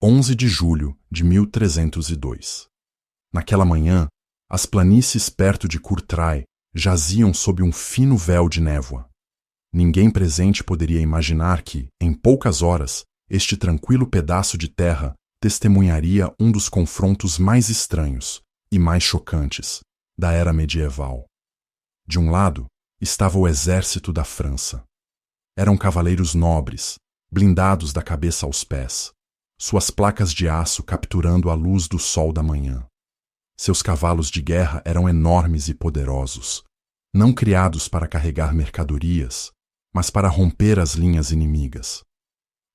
11 de julho de 1302. Naquela manhã, as planícies perto de Courtrai jaziam sob um fino véu de névoa. Ninguém presente poderia imaginar que, em poucas horas, este tranquilo pedaço de terra testemunharia um dos confrontos mais estranhos e mais chocantes da era medieval. De um lado, estava o exército da França. Eram cavaleiros nobres, blindados da cabeça aos pés, suas placas de aço capturando a luz do sol da manhã. Seus cavalos de guerra eram enormes e poderosos, não criados para carregar mercadorias, mas para romper as linhas inimigas.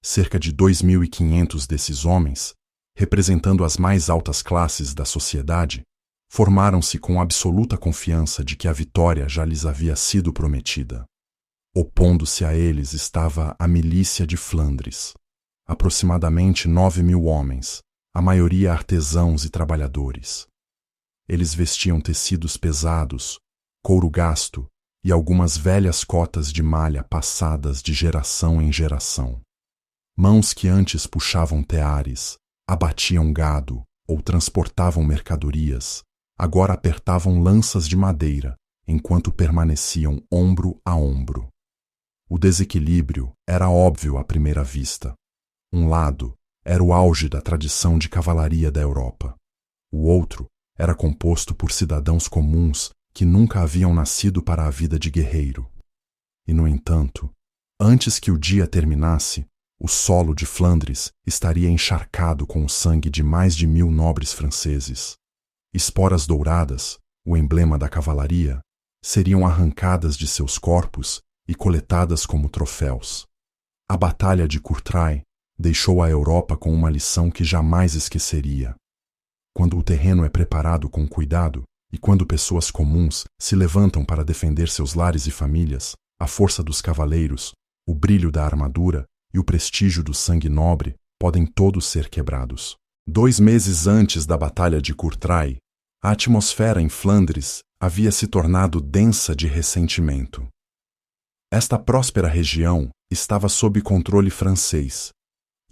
Cerca de 2.500 desses homens, representando as mais altas classes da sociedade, formaram-se com absoluta confiança de que a vitória já lhes havia sido prometida. Opondo-se a eles estava a milícia de Flandres, aproximadamente 9.000 homens, a maioria artesãos e trabalhadores. Eles vestiam tecidos pesados, couro gasto e algumas velhas cotas de malha passadas de geração em geração. Mãos que antes puxavam teares, abatiam gado ou transportavam mercadorias, agora apertavam lanças de madeira enquanto permaneciam ombro a ombro. O desequilíbrio era óbvio à primeira vista. Um lado era o auge da tradição de cavalaria da Europa. O outro era composto por cidadãos comuns que nunca haviam nascido para a vida de guerreiro. E, no entanto, antes que o dia terminasse, o solo de Flandres estaria encharcado com o sangue de mais de 1.000 nobres franceses. Esporas douradas, o emblema da cavalaria, seriam arrancadas de seus corpos e coletadas como troféus. A Batalha de Courtrai deixou a Europa com uma lição que jamais esqueceria. Quando o terreno é preparado com cuidado e quando pessoas comuns se levantam para defender seus lares e famílias, a força dos cavaleiros, o brilho da armadura e o prestígio do sangue nobre podem todos ser quebrados. 2 meses antes da Batalha de Courtrai, a atmosfera em Flandres havia se tornado densa de ressentimento. Esta próspera região estava sob controle francês,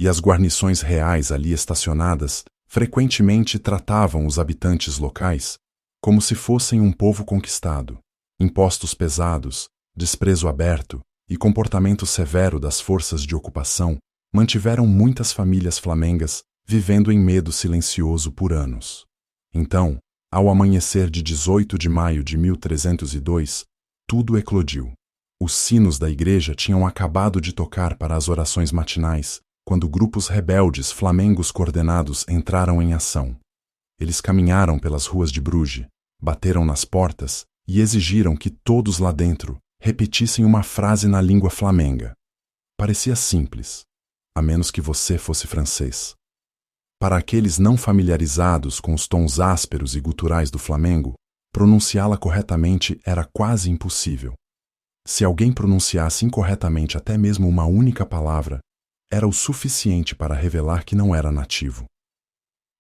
e as guarnições reais ali estacionadas frequentemente tratavam os habitantes locais como se fossem um povo conquistado. Impostos pesados, desprezo aberto e comportamento severo das forças de ocupação mantiveram muitas famílias flamengas vivendo em medo silencioso por anos. Então, ao amanhecer de 18 de maio de 1302, tudo eclodiu. Os sinos da igreja tinham acabado de tocar para as orações matinais, quando grupos rebeldes flamengos coordenados entraram em ação. Eles caminharam pelas ruas de Bruges, bateram nas portas e exigiram que todos lá dentro repetissem uma frase na língua flamenga. Parecia simples, a menos que você fosse francês. Para aqueles não familiarizados com os tons ásperos e guturais do flamengo, pronunciá-la corretamente era quase impossível. Se alguém pronunciasse incorretamente até mesmo uma única palavra, era o suficiente para revelar que não era nativo.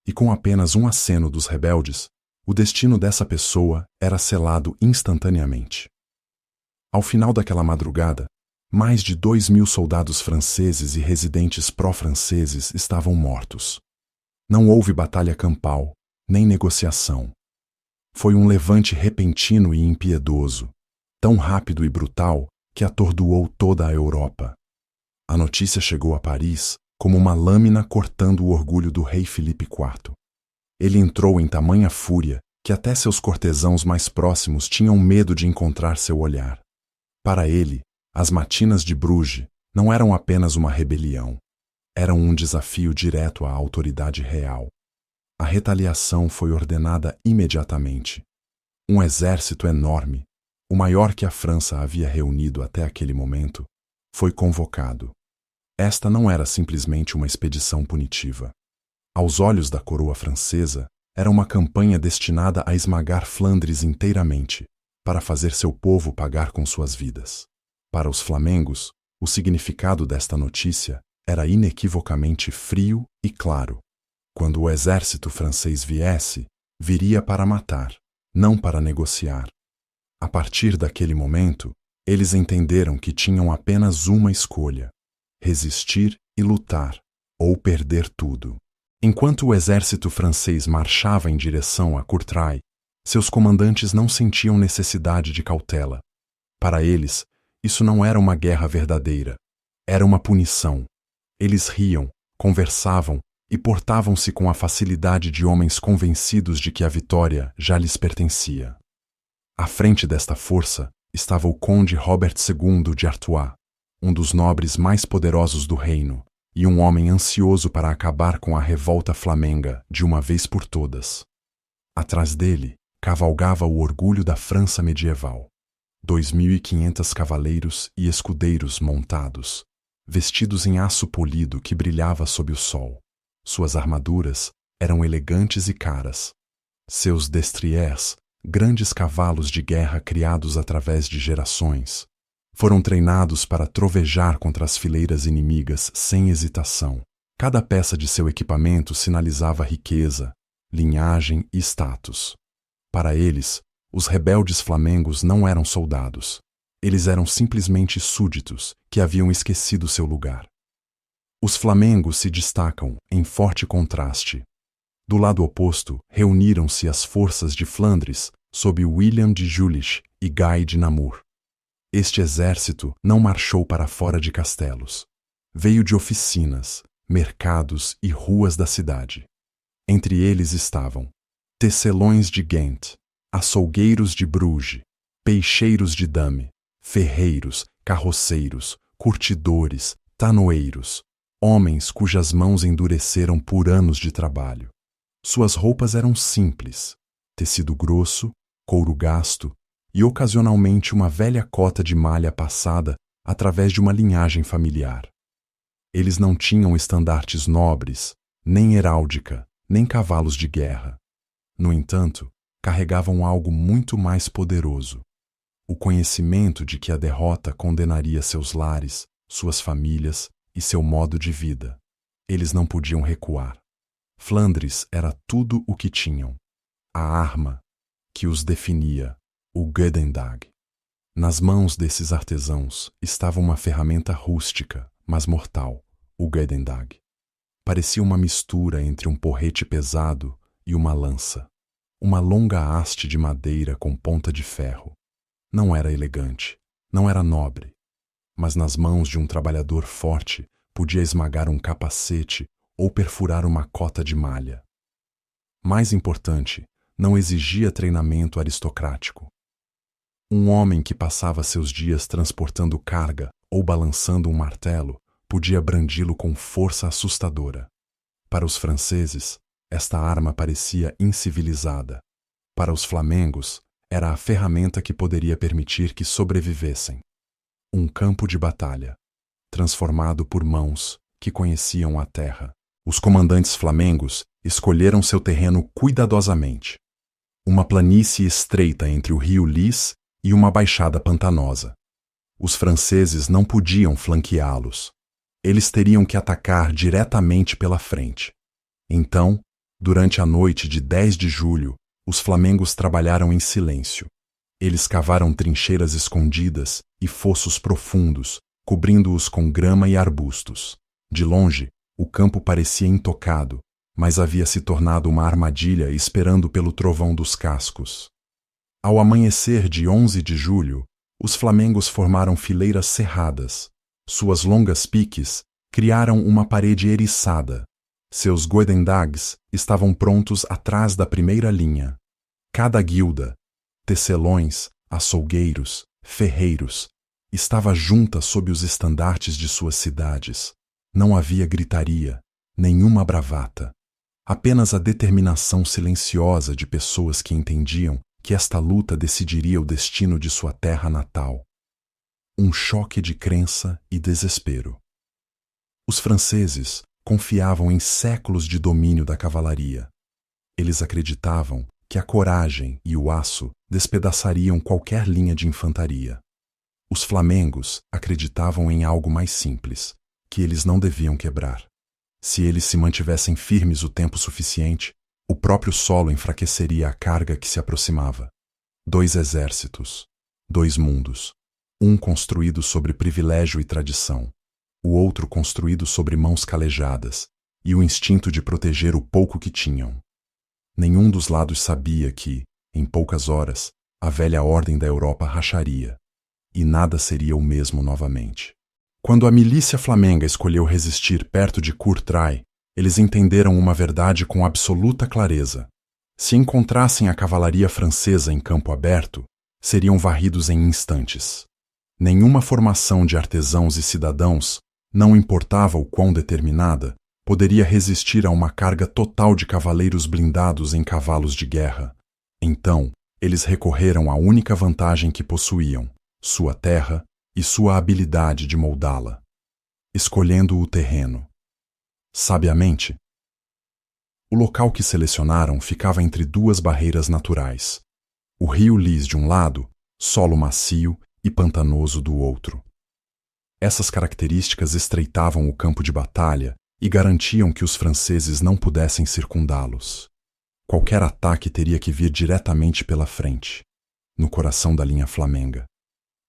E com apenas um aceno dos rebeldes, o destino dessa pessoa era selado instantaneamente. Ao final daquela madrugada, mais de 2.000 soldados franceses e residentes pró-franceses estavam mortos. Não houve batalha campal, nem negociação. Foi um levante repentino e impiedoso, tão rápido e brutal que atordoou toda a Europa. A notícia chegou a Paris como uma lâmina cortando o orgulho do rei Filipe IV. Ele entrou em tamanha fúria que até seus cortesãos mais próximos tinham medo de encontrar seu olhar. Para ele, as matinas de Bruges não eram apenas uma rebelião, eram um desafio direto à autoridade real. A retaliação foi ordenada imediatamente. Um exército enorme, o maior que a França havia reunido até aquele momento, foi convocado. Esta não era simplesmente uma expedição punitiva. Aos olhos da coroa francesa, era uma campanha destinada a esmagar Flandres inteiramente, para fazer seu povo pagar com suas vidas. Para os flamengos, o significado desta notícia era inequivocamente frio e claro. Quando o exército francês viesse, viria para matar, não para negociar. A partir daquele momento, eles entenderam que tinham apenas uma escolha: resistir e lutar, ou perder tudo. Enquanto o exército francês marchava em direção a Courtrai, seus comandantes não sentiam necessidade de cautela. Para eles, isso não era uma guerra verdadeira. Era uma punição. Eles riam, conversavam e portavam-se com a facilidade de homens convencidos de que a vitória já lhes pertencia. À frente desta força estava o conde Robert II de Artois, um dos nobres mais poderosos do reino, e um homem ansioso para acabar com a revolta flamenga de uma vez por todas. Atrás dele cavalgava o orgulho da França medieval. 2.500 cavaleiros e escudeiros montados, vestidos em aço polido que brilhava sob o sol. Suas armaduras eram elegantes e caras. Seus destriers, grandes cavalos de guerra criados através de gerações, foram treinados para trovejar contra as fileiras inimigas sem hesitação. Cada peça de seu equipamento sinalizava riqueza, linhagem e status. Para eles, os rebeldes flamengos não eram soldados. Eles eram simplesmente súditos que haviam esquecido seu lugar. Os flamengos se destacam em forte contraste. Do lado oposto, reuniram-se as forças de Flandres sob William de Jülich e Guy de Namur. Este exército não marchou para fora de castelos. Veio de oficinas, mercados e ruas da cidade. Entre eles estavam tecelões de Ghent, açougueiros de Bruges, peixeiros de Dame, ferreiros, carroceiros, curtidores, tanoeiros, homens cujas mãos endureceram por anos de trabalho. Suas roupas eram simples, tecido grosso, couro gasto e ocasionalmente uma velha cota de malha passada através de uma linhagem familiar. Eles não tinham estandartes nobres, nem heráldica, nem cavalos de guerra. No entanto, carregavam algo muito mais poderoso: o conhecimento de que a derrota condenaria seus lares, suas famílias e seu modo de vida. Eles não podiam recuar. Flandres era tudo o que tinham. A arma que os definia, o Goedendag. Nas mãos desses artesãos estava uma ferramenta rústica, mas mortal, o Goedendag. Parecia uma mistura entre um porrete pesado e uma lança. Uma longa haste de madeira com ponta de ferro. Não era elegante, não era nobre, mas nas mãos de um trabalhador forte podia esmagar um capacete ou perfurar uma cota de malha. Mais importante, não exigia treinamento aristocrático. Um homem que passava seus dias transportando carga ou balançando um martelo podia brandi-lo com força assustadora. Para os franceses, esta arma parecia incivilizada. Para os flamengos, era a ferramenta que poderia permitir que sobrevivessem. Um campo de batalha, transformado por mãos que conheciam a terra. Os comandantes flamengos escolheram seu terreno cuidadosamente. Uma planície estreita entre o rio Lys e uma baixada pantanosa. Os franceses não podiam flanqueá-los. Eles teriam que atacar diretamente pela frente. Então, durante a noite de 10 de julho, os flamengos trabalharam em silêncio. Eles cavaram trincheiras escondidas e fossos profundos, cobrindo-os com grama e arbustos. De longe, o campo parecia intocado, mas havia se tornado uma armadilha esperando pelo trovão dos cascos. Ao amanhecer de 11 de julho, os flamengos formaram fileiras cerradas. Suas longas piques criaram uma parede eriçada. Seus Goedendags estavam prontos atrás da primeira linha. Cada guilda, tecelões, açougueiros, ferreiros, estava junta sob os estandartes de suas cidades. Não havia gritaria, nenhuma bravata. Apenas a determinação silenciosa de pessoas que entendiam que esta luta decidiria o destino de sua terra natal. Um choque de crença e desespero. Os franceses confiavam em séculos de domínio da cavalaria. Eles acreditavam que a coragem e o aço despedaçariam qualquer linha de infantaria. Os flamengos acreditavam em algo mais simples, que eles não deviam quebrar. Se eles se mantivessem firmes o tempo suficiente, o próprio solo enfraqueceria a carga que se aproximava. 2 exércitos, 2 mundos, um construído sobre privilégio e tradição, o outro construído sobre mãos calejadas, e o instinto de proteger o pouco que tinham. Nenhum dos lados sabia que, em poucas horas, a velha ordem da Europa racharia, e nada seria o mesmo novamente. Quando a milícia flamenga escolheu resistir perto de Courtrai, eles entenderam uma verdade com absoluta clareza. Se encontrassem a cavalaria francesa em campo aberto, seriam varridos em instantes. Nenhuma formação de artesãos e cidadãos, não importava o quão determinada, poderia resistir a uma carga total de cavaleiros blindados em cavalos de guerra. Então, eles recorreram à única vantagem que possuíam, sua terra e sua habilidade de moldá-la, escolhendo o terreno. Sabiamente, o local que selecionaram ficava entre duas barreiras naturais, o rio Lys de um lado, solo macio e pantanoso do outro. Essas características estreitavam o campo de batalha e garantiam que os franceses não pudessem circundá-los. Qualquer ataque teria que vir diretamente pela frente, no coração da linha flamenga.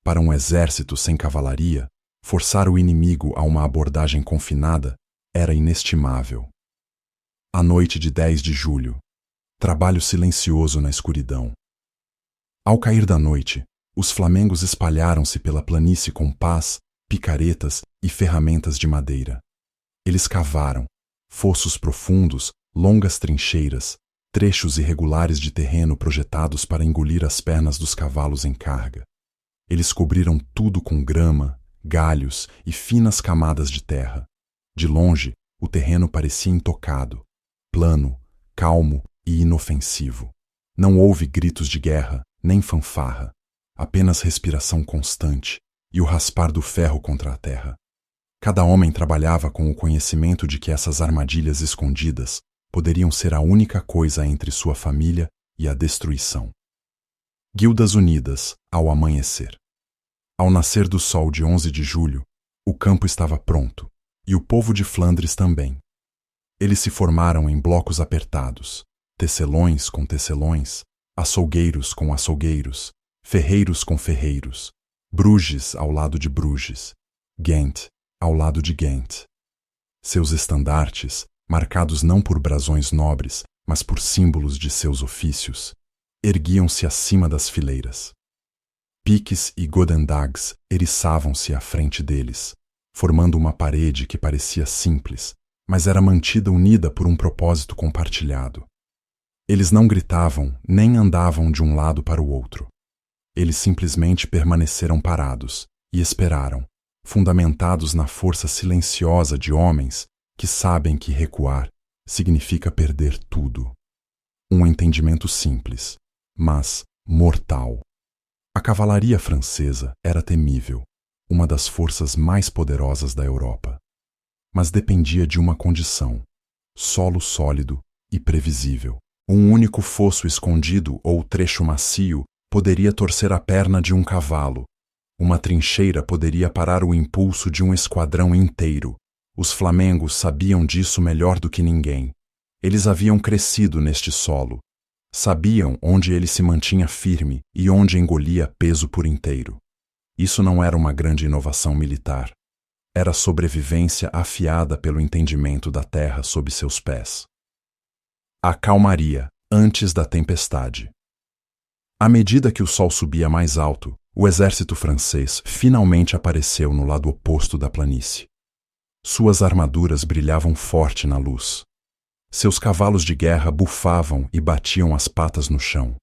Para um exército sem cavalaria, forçar o inimigo a uma abordagem confinada era inestimável. A noite de 10 de julho. Trabalho silencioso na escuridão. Ao cair da noite, os flamengos espalharam-se pela planície com pás, picaretas e ferramentas de madeira. Eles cavaram fossos profundos, longas trincheiras, trechos irregulares de terreno projetados para engolir as pernas dos cavalos em carga. Eles cobriram tudo com grama, galhos e finas camadas de terra. De longe, o terreno parecia intocado, plano, calmo e inofensivo. Não houve gritos de guerra, nem fanfarra, apenas respiração constante e o raspar do ferro contra a terra. Cada homem trabalhava com o conhecimento de que essas armadilhas escondidas poderiam ser a única coisa entre sua família e a destruição. Guildas unidas, ao amanhecer. Ao nascer do sol de 11 de julho, o campo estava pronto, e o povo de Flandres também. Eles se formaram em blocos apertados, tecelões com tecelões, açougueiros com açougueiros, ferreiros com ferreiros, Bruges ao lado de Bruges, Ghent ao lado de Ghent. Seus estandartes, marcados não por brasões nobres, mas por símbolos de seus ofícios, erguiam-se acima das fileiras. Piques e godendags eriçavam-se à frente deles, formando uma parede que parecia simples, mas era mantida unida por um propósito compartilhado. Eles não gritavam nem andavam de um lado para o outro. Eles simplesmente permaneceram parados e esperaram, fundamentados na força silenciosa de homens que sabem que recuar significa perder tudo. Um entendimento simples, mas mortal. A cavalaria francesa era temível, uma das forças mais poderosas da Europa. Mas dependia de uma condição: solo sólido e previsível. Um único fosso escondido ou trecho macio poderia torcer a perna de um cavalo. Uma trincheira poderia parar o impulso de um esquadrão inteiro. Os flamengos sabiam disso melhor do que ninguém. Eles haviam crescido neste solo. Sabiam onde ele se mantinha firme e onde engolia peso por inteiro. Isso não era uma grande inovação militar. Era sobrevivência afiada pelo entendimento da terra sob seus pés. A calmaria antes da tempestade. À medida que o sol subia mais alto, o exército francês finalmente apareceu no lado oposto da planície. Suas armaduras brilhavam forte na luz. Seus cavalos de guerra bufavam e batiam as patas no chão.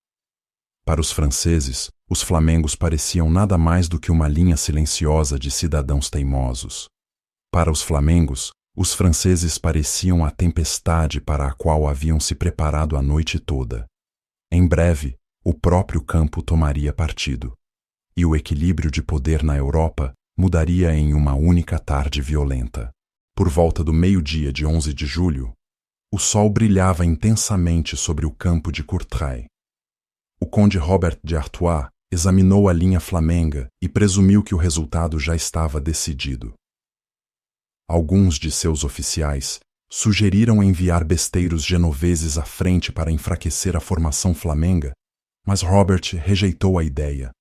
Para os franceses, os flamengos pareciam nada mais do que uma linha silenciosa de cidadãos teimosos. Para os flamengos, os franceses pareciam a tempestade para a qual haviam se preparado a noite toda. Em breve, o próprio campo tomaria partido, e o equilíbrio de poder na Europa mudaria em uma única tarde violenta. Por volta do meio-dia de 11 de julho, o sol brilhava intensamente sobre o campo de Courtrai. O conde Robert de Artois examinou a linha flamenga e presumiu que o resultado já estava decidido. Alguns de seus oficiais sugeriram enviar besteiros genoveses à frente para enfraquecer a formação flamenga, mas Robert rejeitou a ideia.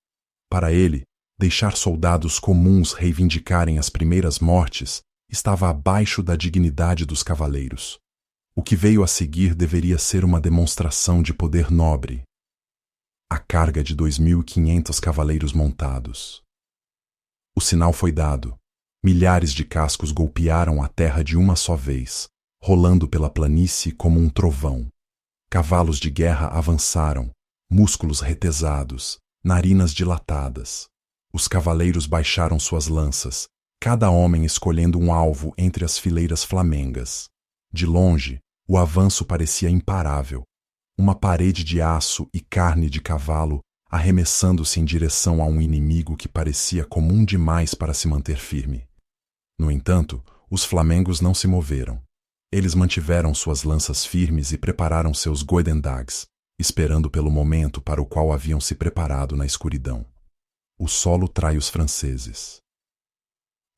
Para ele, deixar soldados comuns reivindicarem as primeiras mortes estava abaixo da dignidade dos cavaleiros. O que veio a seguir deveria ser uma demonstração de poder nobre. A carga de 2.500 cavaleiros montados. O sinal foi dado. Milhares de cascos golpearam a terra de uma só vez, rolando pela planície como um trovão. Cavalos de guerra avançaram, músculos retesados, narinas dilatadas. Os cavaleiros baixaram suas lanças, cada homem escolhendo um alvo entre as fileiras flamengas. De longe, o avanço parecia imparável. Uma parede de aço e carne de cavalo arremessando-se em direção a um inimigo que parecia comum demais para se manter firme. No entanto, os flamengos não se moveram. Eles mantiveram suas lanças firmes e prepararam seus goedendags, esperando pelo momento para o qual haviam se preparado na escuridão. O solo trai os franceses.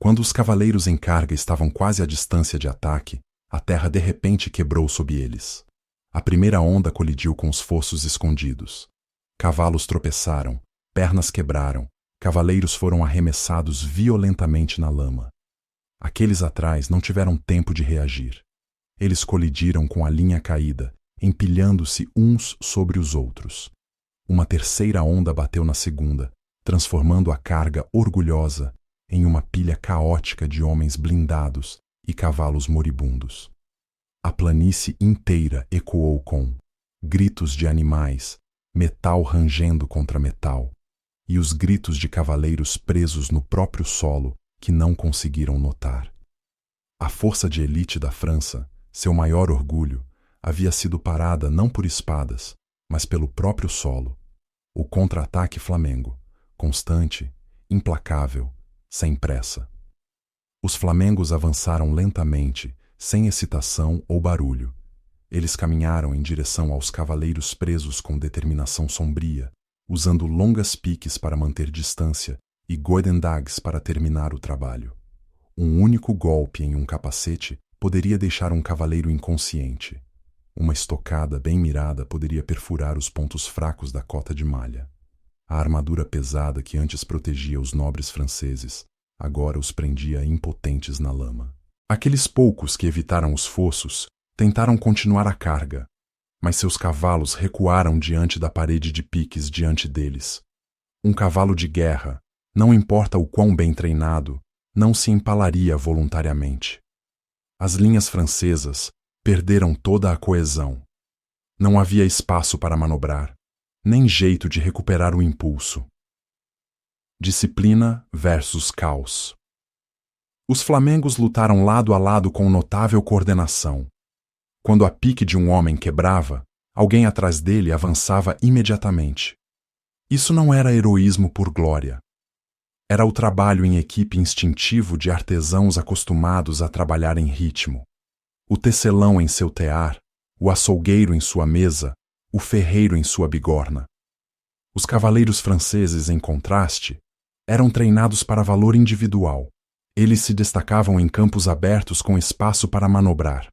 Quando os cavaleiros em carga estavam quase à distância de ataque, a terra de repente quebrou sob eles. A primeira onda colidiu com os fossos escondidos. Cavalos tropeçaram, pernas quebraram, cavaleiros foram arremessados violentamente na lama. Aqueles atrás não tiveram tempo de reagir. Eles colidiram com a linha caída, empilhando-se uns sobre os outros. Uma terceira onda bateu na segunda, transformando a carga orgulhosa em uma pilha caótica de homens blindados e cavalos moribundos. A planície inteira ecoou com gritos de animais, metal rangendo contra metal, e os gritos de cavaleiros presos no próprio solo que não conseguiram notar. A força de elite da França, seu maior orgulho, havia sido parada não por espadas, mas pelo próprio solo. O contra-ataque flamengo, constante, implacável, sem pressa. Os flamengos avançaram lentamente, sem excitação ou barulho. Eles caminharam em direção aos cavaleiros presos com determinação sombria, usando longas piques para manter distância e goedendags para terminar o trabalho. Um único golpe em um capacete poderia deixar um cavaleiro inconsciente. Uma estocada bem mirada poderia perfurar os pontos fracos da cota de malha. A armadura pesada que antes protegia os nobres franceses, agora os prendia impotentes na lama. Aqueles poucos que evitaram os fossos tentaram continuar a carga, mas seus cavalos recuaram diante da parede de piques diante deles. Um cavalo de guerra, não importa o quão bem treinado, não se empalaria voluntariamente. As linhas francesas perderam toda a coesão. Não havia espaço para manobrar, nem jeito de recuperar o impulso. Disciplina versus caos. Os flamengos lutaram lado a lado com notável coordenação. Quando a pique de um homem quebrava, alguém atrás dele avançava imediatamente. Isso não era heroísmo por glória. Era o trabalho em equipe instintivo de artesãos acostumados a trabalhar em ritmo. O tecelão em seu tear, o açougueiro em sua mesa, o ferreiro em sua bigorna. Os cavaleiros franceses, em contraste, eram treinados para valor individual. Eles se destacavam em campos abertos com espaço para manobrar,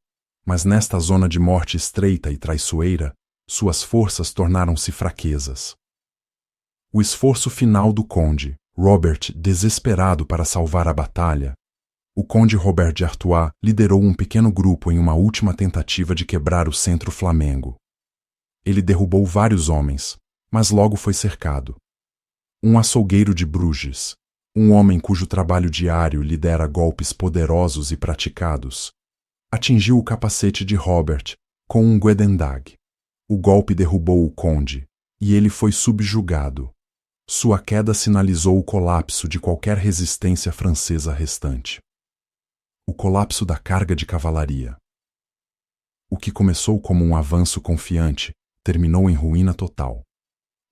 mas nesta zona de morte estreita e traiçoeira, suas forças tornaram-se fraquezas. O esforço final do conde, Robert, desesperado para salvar a batalha. O conde Robert de Artois liderou um pequeno grupo em uma última tentativa de quebrar o centro flamengo. Ele derrubou vários homens, mas logo foi cercado. Um açougueiro de Bruges, um homem cujo trabalho diário lidera golpes poderosos e praticados, atingiu o capacete de Robert com um goedendag. O golpe derrubou o conde, e ele foi subjugado. Sua queda sinalizou o colapso de qualquer resistência francesa restante. O colapso da carga de cavalaria. O que começou como um avanço confiante terminou em ruína total.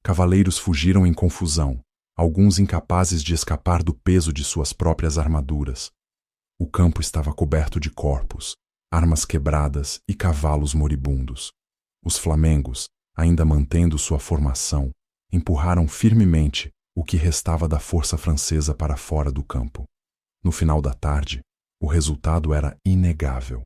Cavaleiros fugiram em confusão, alguns incapazes de escapar do peso de suas próprias armaduras. O campo estava coberto de corpos, armas quebradas e cavalos moribundos. Os flamengos, ainda mantendo sua formação, empurraram firmemente o que restava da força francesa para fora do campo. No final da tarde, o resultado era inegável.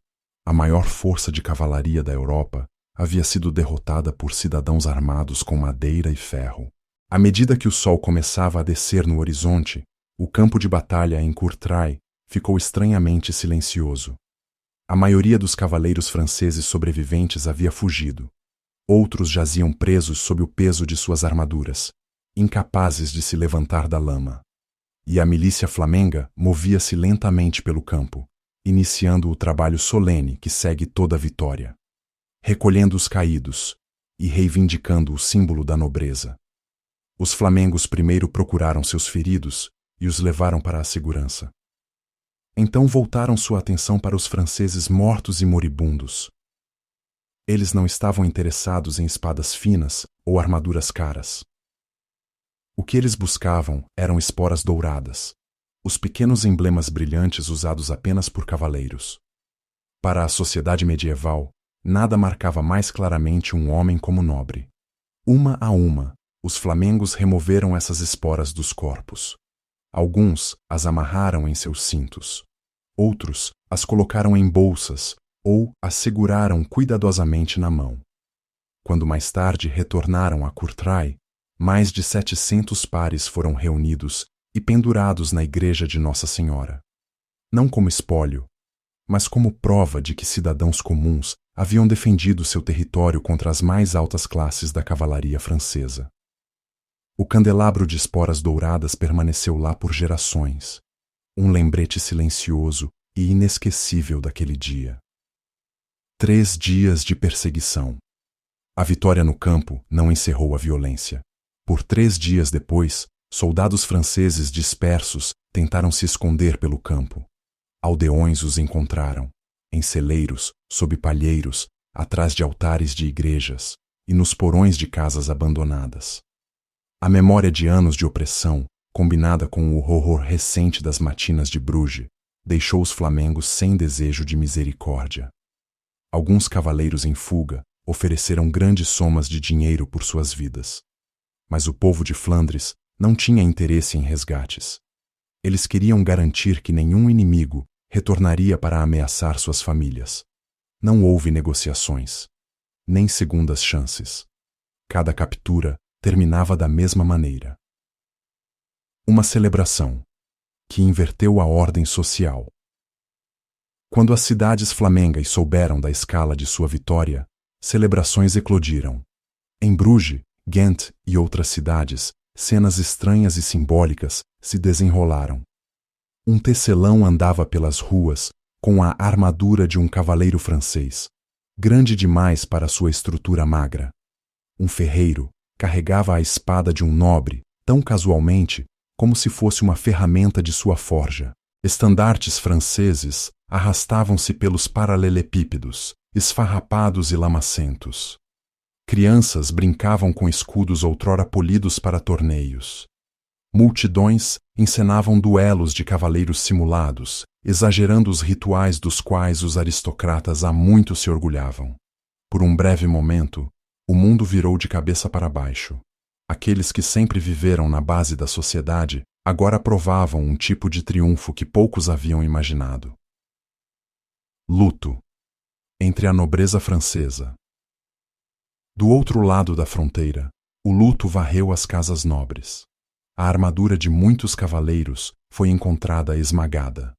A maior força de cavalaria da Europa havia sido derrotada por cidadãos armados com madeira e ferro. À medida que o sol começava a descer no horizonte, o campo de batalha em Courtrai ficou estranhamente silencioso. A maioria dos cavaleiros franceses sobreviventes havia fugido. Outros jaziam presos sob o peso de suas armaduras, incapazes de se levantar da lama. E a milícia flamenga movia-se lentamente pelo campo, iniciando o trabalho solene que segue toda vitória, recolhendo os caídos e reivindicando o símbolo da nobreza. Os flamengos primeiro procuraram seus feridos e os levaram para a segurança. Então voltaram sua atenção para os franceses mortos e moribundos. Eles não estavam interessados em espadas finas ou armaduras caras. O que eles buscavam eram esporas douradas, os pequenos emblemas brilhantes usados apenas por cavaleiros. Para a sociedade medieval, nada marcava mais claramente um homem como nobre. Uma a uma, os flamengos removeram essas esporas dos corpos. Alguns as amarraram em seus cintos. Outros as colocaram em bolsas ou as seguraram cuidadosamente na mão. Quando mais tarde retornaram a Courtrai, mais de 700 pares foram reunidos e pendurados na igreja de Nossa Senhora. Não como espólio, mas como prova de que cidadãos comuns haviam defendido seu território contra as mais altas classes da cavalaria francesa. O candelabro de esporas douradas permaneceu lá por gerações, um lembrete silencioso e inesquecível daquele dia. 3 dias de perseguição. A vitória no campo não encerrou a violência. Por 3 dias depois, soldados franceses dispersos tentaram se esconder pelo campo. Aldeões os encontraram, em celeiros, sob palheiros, atrás de altares de igrejas e nos porões de casas abandonadas. A memória de anos de opressão, combinada com o horror recente das matinas de Bruges, deixou os flamengos sem desejo de misericórdia. Alguns cavaleiros em fuga ofereceram grandes somas de dinheiro por suas vidas. Mas o povo de Flandres não tinha interesse em resgates. Eles queriam garantir que nenhum inimigo retornaria para ameaçar suas famílias. Não houve negociações, nem segundas chances. Cada captura terminava da mesma maneira. Uma celebração que inverteu a ordem social. Quando as cidades flamengas souberam da escala de sua vitória, celebrações eclodiram. Em Bruges, Ghent e outras cidades, cenas estranhas e simbólicas se desenrolaram. Um tecelão andava pelas ruas com a armadura de um cavaleiro francês, grande demais para sua estrutura magra. Um ferreiro carregava a espada de um nobre, tão casualmente como se fosse uma ferramenta de sua forja. Estandartes franceses arrastavam-se pelos paralelepípedos, esfarrapados e lamacentos. Crianças brincavam com escudos outrora polidos para torneios. Multidões encenavam duelos de cavaleiros simulados, exagerando os rituais dos quais os aristocratas há muito se orgulhavam. Por um breve momento, o mundo virou de cabeça para baixo. Aqueles que sempre viveram na base da sociedade agora provavam um tipo de triunfo que poucos haviam imaginado. Luto entre a nobreza francesa. Do outro lado da fronteira, o luto varreu as casas nobres. A armadura de muitos cavaleiros foi encontrada esmagada.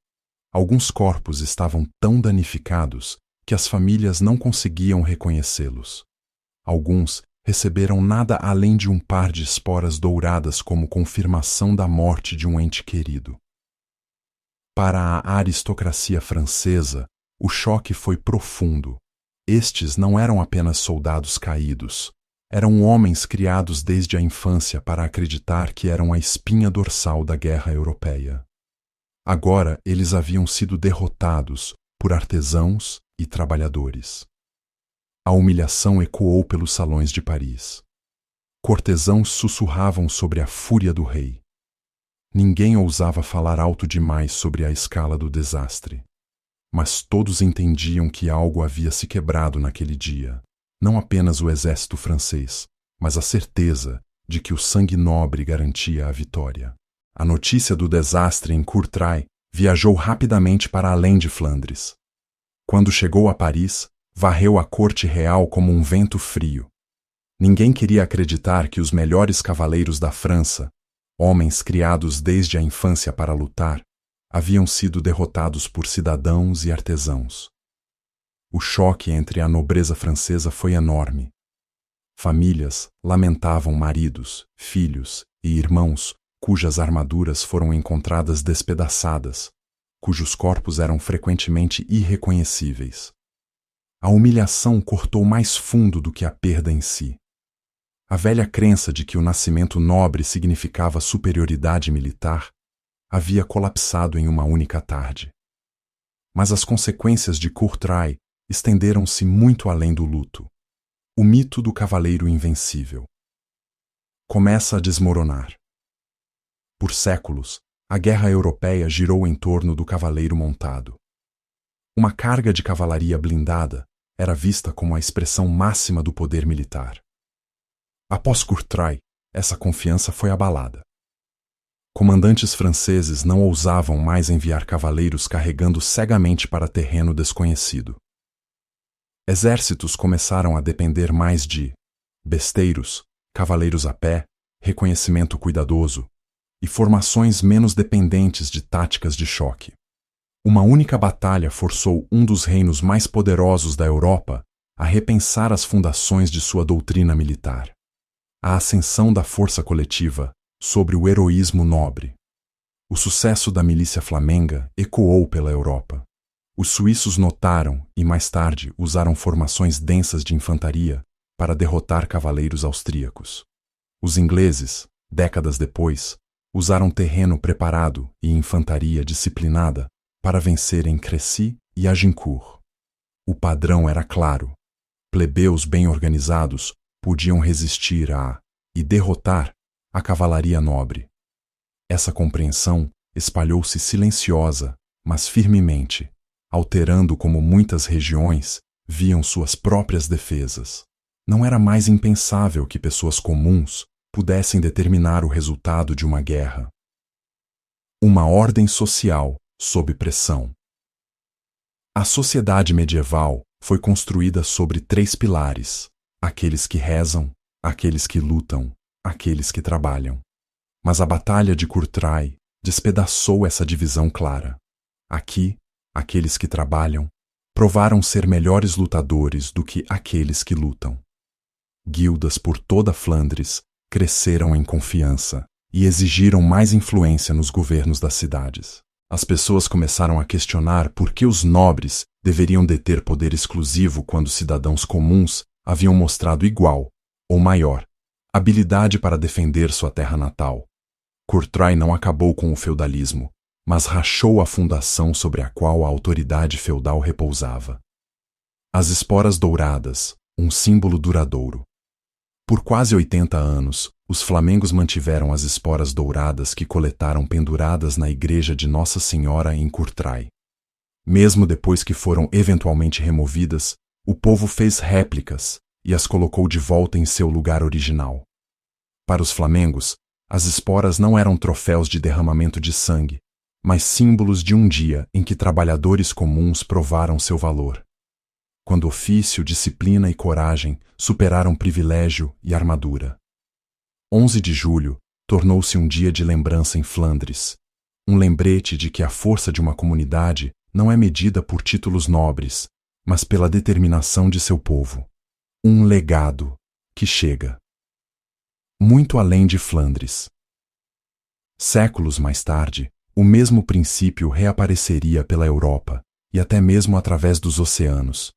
Alguns corpos estavam tão danificados que as famílias não conseguiam reconhecê-los. Alguns receberam nada além de um par de esporas douradas como confirmação da morte de um ente querido. Para a aristocracia francesa, o choque foi profundo. Estes não eram apenas soldados caídos, eram homens criados desde a infância para acreditar que eram a espinha dorsal da guerra europeia. Agora eles haviam sido derrotados por artesãos e trabalhadores. A humilhação ecoou pelos salões de Paris. Cortesãos sussurravam sobre a fúria do rei. Ninguém ousava falar alto demais sobre a escala do desastre. Mas todos entendiam que algo havia se quebrado naquele dia. Não apenas o exército francês, mas a certeza de que o sangue nobre garantia a vitória. A notícia do desastre em Courtrai viajou rapidamente para além de Flandres. Quando chegou a Paris, varreu a corte real como um vento frio. Ninguém queria acreditar que os melhores cavaleiros da França, homens criados desde a infância para lutar, haviam sido derrotados por cidadãos e artesãos. O choque entre a nobreza francesa foi enorme. Famílias lamentavam maridos, filhos e irmãos cujas armaduras foram encontradas despedaçadas, cujos corpos eram frequentemente irreconhecíveis. A humilhação cortou mais fundo do que a perda em si. A velha crença de que o nascimento nobre significava superioridade militar havia colapsado em uma única tarde. Mas as consequências de Courtrai estenderam-se muito além do luto. O mito do cavaleiro invencível começa a desmoronar. Por séculos, a guerra europeia girou em torno do cavaleiro montado. Uma carga de cavalaria blindada era vista como a expressão máxima do poder militar. Após Courtrai, essa confiança foi abalada. Comandantes franceses não ousavam mais enviar cavaleiros carregando cegamente para terreno desconhecido. Exércitos começaram a depender mais de besteiros, cavaleiros a pé, reconhecimento cuidadoso e formações menos dependentes de táticas de choque. Uma única batalha forçou um dos reinos mais poderosos da Europa a repensar as fundações de sua doutrina militar. A ascensão da força coletiva sobre o heroísmo nobre. O sucesso da milícia flamenga ecoou pela Europa. Os suíços notaram e, mais tarde, usaram formações densas de infantaria para derrotar cavaleiros austríacos. Os ingleses, décadas depois, usaram terreno preparado e infantaria disciplinada para vencer em Crécy e Agincourt. O padrão era claro. Plebeus bem organizados podiam resistir e derrotar a cavalaria nobre. Essa compreensão espalhou-se silenciosa, mas firmemente, alterando como muitas regiões viam suas próprias defesas. Não era mais impensável que pessoas comuns pudessem determinar o resultado de uma guerra. Uma ordem social sob pressão. A sociedade medieval foi construída sobre 3 pilares: aqueles que rezam, aqueles que lutam, aqueles que trabalham. Mas a Batalha de Courtrai despedaçou essa divisão clara. Aqui, aqueles que trabalham provaram ser melhores lutadores do que aqueles que lutam. Guildas por toda Flandres cresceram em confiança e exigiram mais influência nos governos das cidades. As pessoas começaram a questionar por que os nobres deveriam deter poder exclusivo quando cidadãos comuns haviam mostrado igual, ou maior, habilidade para defender sua terra natal. Courtrai não acabou com o feudalismo, mas rachou a fundação sobre a qual a autoridade feudal repousava. As esporas douradas, um símbolo duradouro. Por quase 80 anos, os flamengos mantiveram as esporas douradas que coletaram penduradas na igreja de Nossa Senhora em Courtrai. Mesmo depois que foram eventualmente removidas, o povo fez réplicas e as colocou de volta em seu lugar original. Para os flamengos, as esporas não eram troféus de derramamento de sangue, mas símbolos de um dia em que trabalhadores comuns provaram seu valor. Quando ofício, disciplina e coragem superaram privilégio e armadura. 11 de julho tornou-se um dia de lembrança em Flandres, um lembrete de que a força de uma comunidade não é medida por títulos nobres, mas pela determinação de seu povo. Um legado que chega muito além de Flandres. Séculos mais tarde, o mesmo princípio reapareceria pela Europa e até mesmo através dos oceanos.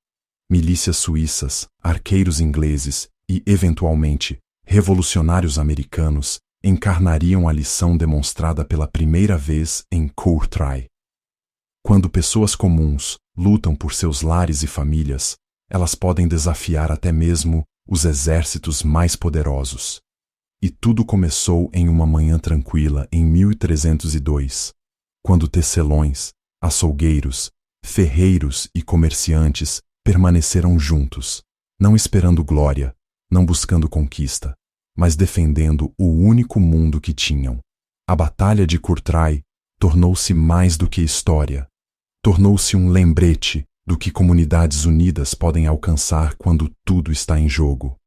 Milícias suíças, arqueiros ingleses e, eventualmente, revolucionários americanos encarnariam a lição demonstrada pela primeira vez em Courtrai. Quando pessoas comuns lutam por seus lares e famílias, elas podem desafiar até mesmo os exércitos mais poderosos. E tudo começou em uma manhã tranquila em 1302, quando tecelões, açougueiros, ferreiros e comerciantes permaneceram juntos, não esperando glória, não buscando conquista, mas defendendo o único mundo que tinham. A Batalha de Courtrai tornou-se mais do que história. Tornou-se um lembrete do que comunidades unidas podem alcançar quando tudo está em jogo.